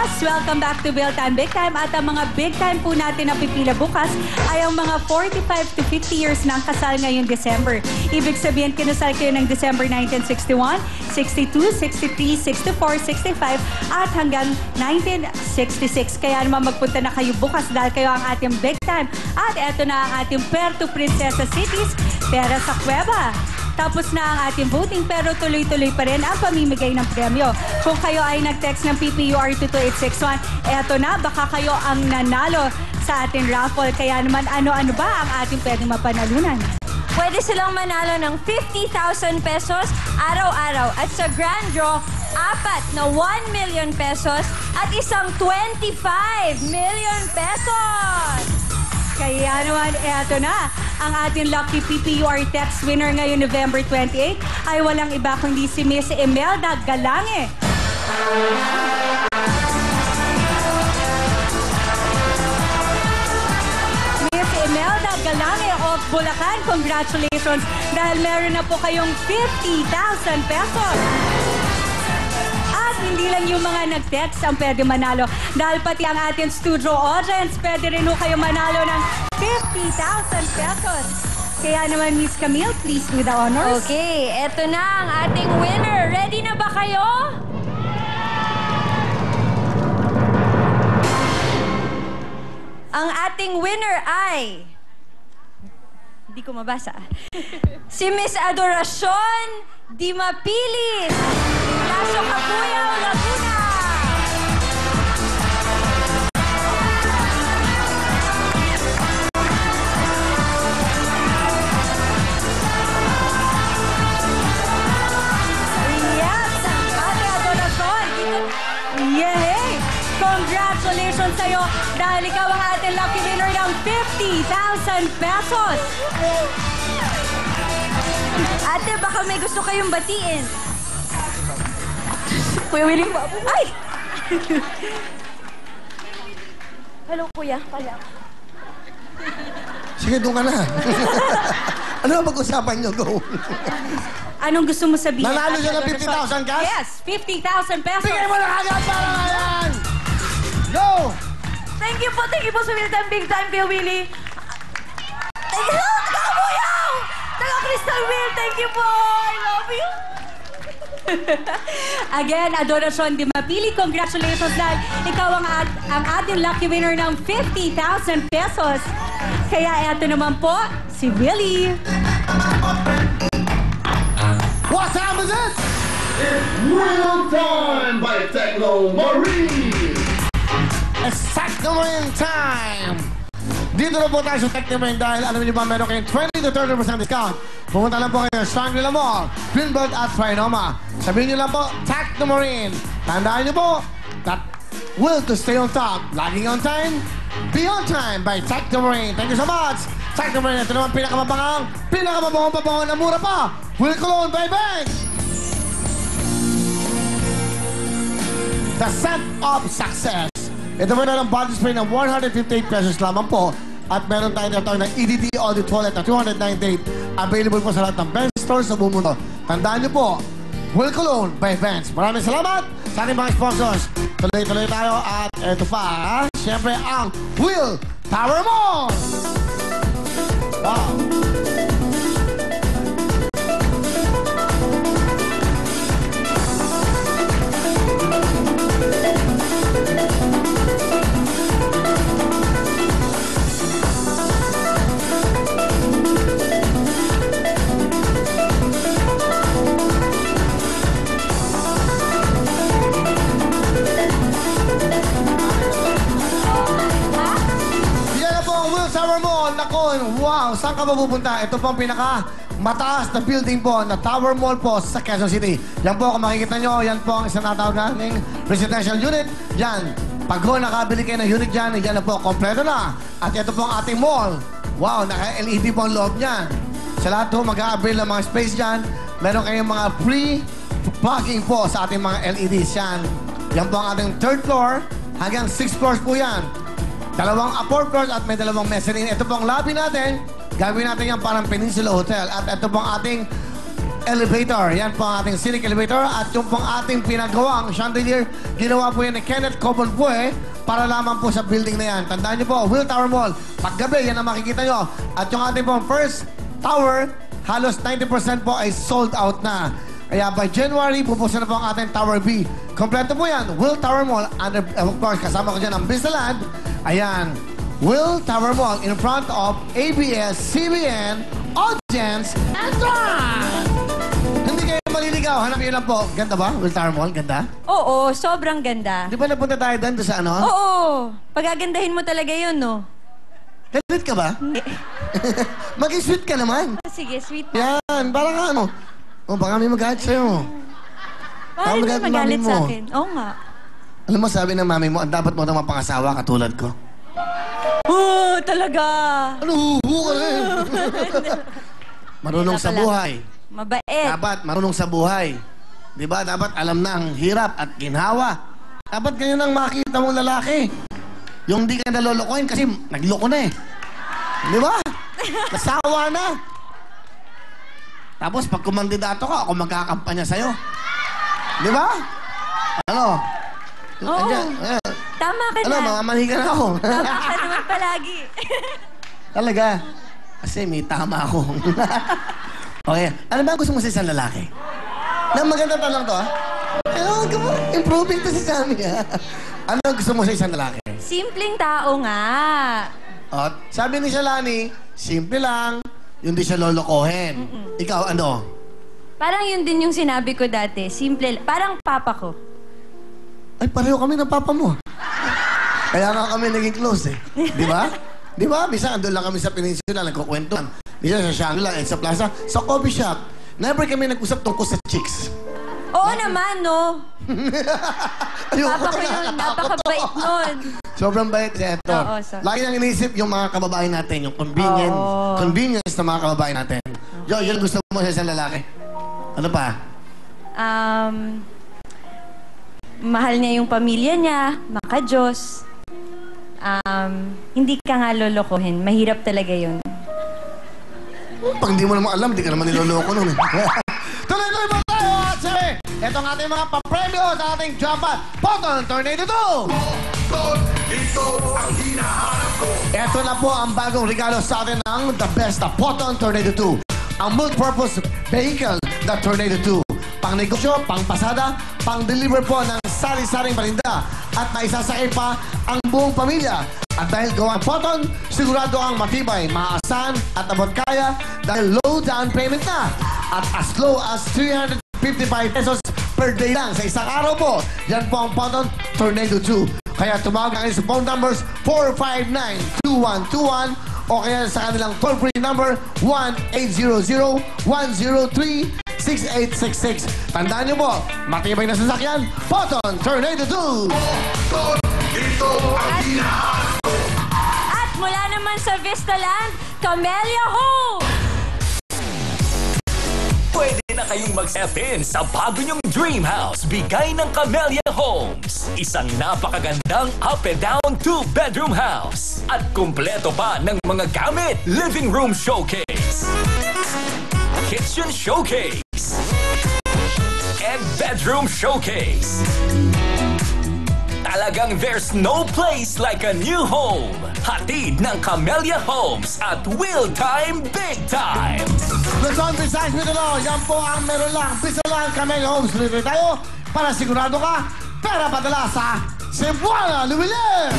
Yes, welcome back to Bill Time Big Time. At ang mga big time po natin na pipila bukas ay ang mga 45 to 50 years na ang kasal ngayong December. Ibig sabihin, kinasal kayo ng December 1961, 62, 63, 64, 65, at hanggang 1966. Kaya naman magpunta na kayo bukas dahil kayo ang ating big time. At eto na ang ating Puerto Princesa Cities, Pera sa Cueva. Tapos na ang ating voting pero tuloy-tuloy pa rin ang pamimigay ng premyo. Kung kayo ay nag-text ng PPUR 22861, eto na, baka kayo ang nanalo sa ating raffle. Kaya naman, ano-ano ba ang ating pwedeng mapanalunan? Pwede silang manalo ng 50,000 pesos araw-araw. At sa grand draw, 4 na 1 million pesos at isang 25 million pesos! Kaya naman, eto na. Ang ating lucky PPUR text winner ngayon November 28 ay walang iba kundi si Miss Imelda Galange. Miss Imelda Galange of Bulacan, congratulations dahil meron na po kayong 50,000 pesos. Hindi lang yung mga nag-text ang pwede manalo. Dahil pati ang ating studio audience, pwede rin kayo manalo ng 50,000 pesos. Kaya naman, Miss Camille, please do the honors. Okay, eto na ang ating winner. Ready na ba kayo? Ang ating winner ay... Hindi ko mabasa. Si Miss Adoracion Di Mapilis. Laso Kapuyaw, Laguna. Yes, Ate Adoracion. Yay! Congratulations sa'yo dahil ikaw ang ating lucky winner ng 50,000 pesos. Ate, baka may gusto kayong batiin. Kuya Willie, ay! Hello, Kuya. Pala. Sige, doon ka na. Ano ang pag-usapan niyo? Go. Anong gusto mo sabihin? Nanalo siya ng 50,000 cash? Yes, 50,000 pesos. Bigay mo na agad para ngayon! Go! Thank you po sa Real Time Big Time, Kuya Willie. Thank you, Kapuyaw! Taga Crystal Wheel, thank you po! I love you! Again, Adoracion Di Mapili, congratulations dahil ikaw ang ating lucky winner ng 50,000 pesos. Kaya eto naman po, si Willie. What time is it? It's Real Time by Techno Marine. It's Technomarine time! Dito na po tayo sa Technomarine dahil alam niyo ba meron kayong 20 to 30% discount. Pumunta lang po kayo sa Shangri-La Mall, Greenbelt at Trinoma. Sabihin niyo lang po, Technomarine. Tandaan niyo po, that will to stay on top. Laging on time, be on time by Technomarine. Thank you so much! Technomarine, ito naman pinakamabangang na mura pa. Will Cologne by Bank! The scent of success. Ito mo na ng body spray ng 158 pesos lamang po. At meron tayo na ng EDT Audit Toilet na 298. Available po sa lahat ng Benz stores sa buong mundo. Tandaan niyo po, Will Cologne by Benz. Maraming salamat sa ating mga sponsors. Tuloy-tuloy tayo at ito pa, siyempre ang Will Tower Mall. Wow. Wow, saan ka mapupunta? Ito po ang pinaka-mataas na building po na Tower Mall po sa Quezon City. Yan po, kung makikita nyo, yan po ang isang natawag nating residential unit. Yan, pag ho nakabili kayo ng unit dyan, yan na po, kompleto na. At ito po ang ating mall. Wow, naka-LED po ang loob niyan. Sa lahat ho, mag-a-avail ng mga space dyan. Meron kayong mga free parking po sa ating mga LEDs yan. Yan po ang ating 3rd floor hanggang 6th floors po yan. Dalawang upper floors at may dalawang mezzanine. Ito pong lobby natin. Gagawin natin yan parang Peninsula Hotel. At ito pong ating Elevator. Yan po ang ating scenic elevator. At yung pong ating pinagawang chandelier, ginawa po yan ni Kenneth Cobonpue para lamang po sa building na yan. Tandaan niyo po, Will Tower Mall. Paggabi, yan ang makikita nyo. At yung ating pong first tower, halos 90% po ay sold out na. Kaya by January, pupusin na po ang ating Tower B. Kompleto po yan, Will Tower Mall. And of course, kasama ko dyan ang Bisaland. Ayan, Will Tower Mall in front of ABS-CBN Audience and Drive. Hindi kayo maliligaw. Hanap yun lang po. Ganda ba? Will Tower Mall? Ganda? Oo, sobrang ganda. Di ba napunta tayo doon sa ano? Oo, pagagandahin mo talaga yun, no? Galit ka ba? Maging sweet ka naman. Sige, sweet na. Yan, parang ano. O, baka may magalit sa'yo. Bakit magalit may magalit mami sa mo. akin? Oo nga. Alam mo, sabi ng mami mo, ang dapat mo na mapangasawa katulad ko. Oo, talaga. Ano? Huhu ka rin. Marunong sa buhay. Mabait. Dapat marunong sa buhay. Di ba? Dapat alam na ang hirap at ginhawa. Dapat ganyan ang makita mong lalaki. Yung hindi ka nalolokohin kasi nagloko na eh. Di ba? Nasawa na. Tapos pag kumandidato ka, ako magkakampanya sa'yo. Di ba? Ano? Oo. Ayan. Tama ka Ano, na. mamamanhi ka na ako. Tama ka naman palagi. Talaga. Kasi may tama ako. Okay. Ano ba gusto mo sa isang lalaki? Na maganda tanong to, ha? Ano, improving to si Sammy, ha? Ano gusto mo sa isang lalaki? Simpleng tao nga. At sabi ni Shalani, simple lang, yung di siya lolokohin. Ikaw, ano? Parang yun din yung sinabi ko dati. Simple. Parang papa ko. Ay, pareho kami ng papa mo. Kaya nga kami naging close, eh. Di ba? Di ba? Bisa, andun lang kami sa Peninsula, nagkukwentuhan. Bisa sa Shangri-La, sa Plaza, sa coffee shop. Never kami nag-usap tungkol sa chicks. Oo naman, no? Ayoko Papa ko na, yun. nakatakot Napakabait ako. nun. Sobrang bait si Hector. Oo, so- Lagi nang inisip yung mga kababae natin, yung Oo. convenience ng mga kababae natin. Yo, yun gusto mo sa isang lalaki. Ano pa? Mahal niya yung pamilya niya, maka-Diyos. Hindi ka nga lolokohin. Mahirap talaga yun. Pag hindi mo naman alam, hindi ka naman niloloko nun eh. Tuloy-tuloy mo tayo at sabi, ito ang ating mga papremyo sa ating Japan Photon Tornado 2! Ito na po ang bagong regalo sa atin ng The Best na Photon Tornado 2. Ang multi-purpose vehicle na Tornado 2. Pang-negosyo, pang-pasada, pang-deliver po ng sari-saring paninda at maisasakay pa ang buong pamilya. At dahil gawa ang Photon, sigurado ang matibay, maaasahan at abot kaya dahil low down payment na. At as low as 355 pesos per day lang sa isang araw po. Yan po ang Photon Tornado 2. Kaya tumawag kayo sa phone numbers 459-2121 o kaya sa kanilang toll-free number 1-800-103-6866. Tandaan niyo po, matibay na sasakyan, Photon Tornado 2! At mula naman sa Vistaland, Camellia Home! Pwede na kayong mag-step-in sa bago niyong dream house bigay ng Camellia Homes. Isang napakagandang up and down 2-bedroom house. At kumpleto pa ng mga gamit. Living room showcase, kitchen showcase, and bedroom showcase. Talagang there's no place like a new home. Hatid ng Camellia Homes at Will Time Big Time. Luzon, Visayas, Mindanao, yan po ang meron lang. Bisa lang Camellia Homes. Tuloy tayo para sigurado ka, pera padala sa Cebuana, Lumilir!